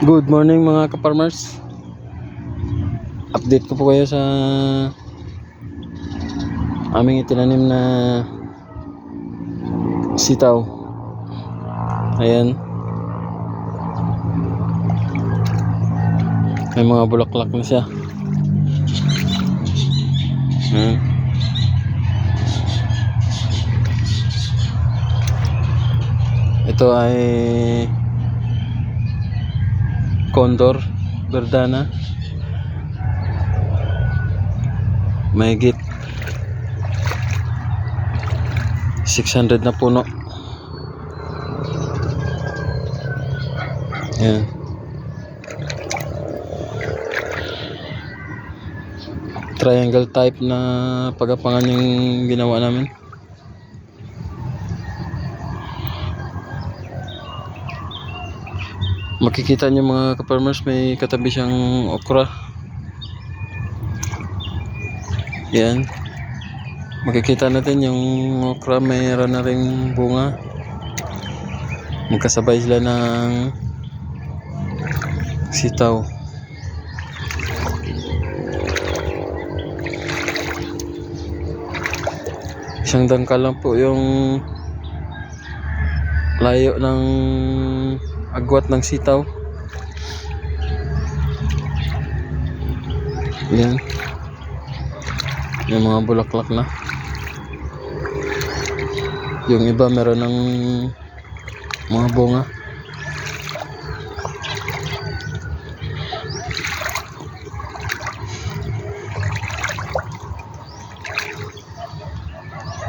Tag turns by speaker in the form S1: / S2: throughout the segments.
S1: Good morning mga ka-farmers. Update ko po kayo sa aming itinanim na sitaw. Ayan. May mga bulaklak na siya. Ito ay Condor Verdana. Mahigit 600 na puno. Ayan. Triangle type na pagapangan yung ginawa namin. Makikita nyo mga ka-farmers, may katabi siyang okra. Yan. Makikita natin yung okra, mayroon na ring bunga. Magkasabay sila ng sitaw. Isang dangkal lang po yung layo ng agwat ng sitaw. Yan. Yung mga bulaklak na. Yung iba meron ng mga bunga.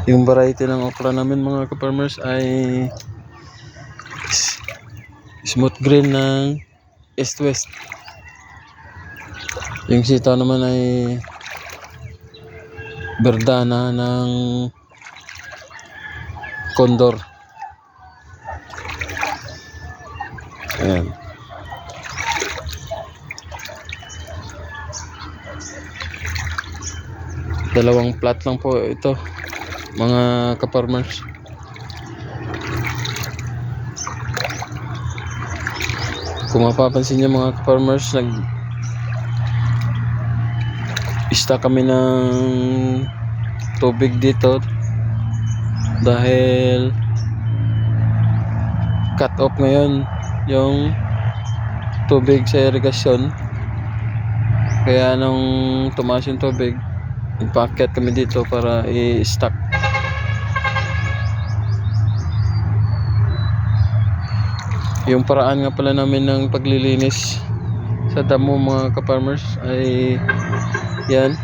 S1: Yung variety ng okra namin mga ka-farmers ay smooth green ng east-west. Yung sitaw naman ay Verdana ng Condor. Ayan. Dalawang plat lang po ito mga ka-farmers. Kung mapapansin nyo mga ka-farmers, nag-ista kami ng tubig dito dahil cut off ngayon yung tubig sa irigasyon. Kaya nung tumaas yung tubig, nagpaakyat kami dito para i-stock. Yung paraan nga pala namin ng paglilinis sa damo mga ka-farmers ay yan.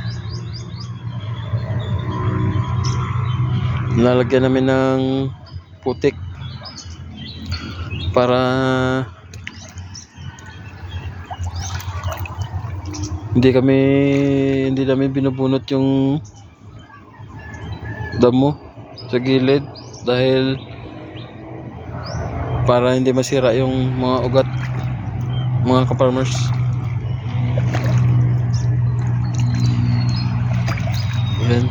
S1: Nalagyan namin ng putik para hindi namin binubunot yung damo sa gilid dahil para hindi masira yung mga ugat mga ka-farmers. Ayan.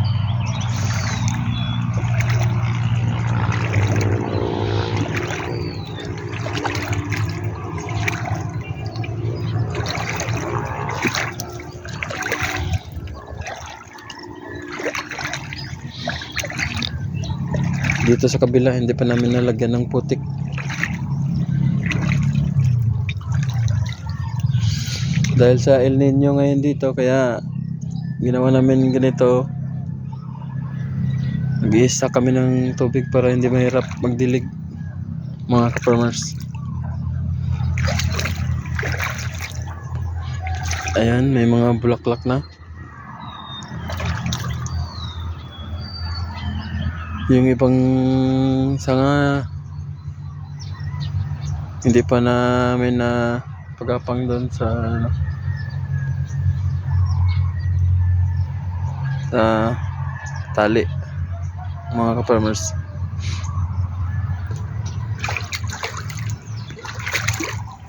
S1: Dito sa kabila hindi pa namin nalagyan ng putik. Dahil sa El Nino ngayon dito, kaya ginawa namin ganito. Nag-i-stock kami ng tubig para hindi mahirap magdilig mga ka-farmers. Ayan, may mga bulaklak na. Yung ibang sanga hindi pa namin na pagapang doon sa tali mga ka-farmers.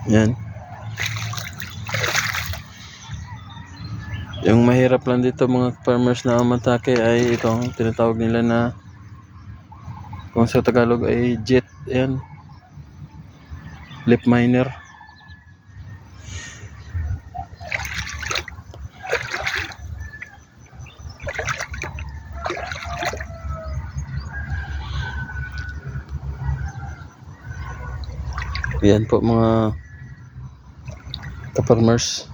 S1: Yan. Yung mahirap lang dito mga farmers na matake ay itong tinatawag nila na, kung sa Tagalog ay jet. Ayan, leaf miner. Yan po mga ka-farmers.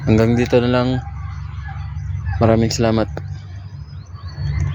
S1: Hanggang dito na lang. Maraming salamat.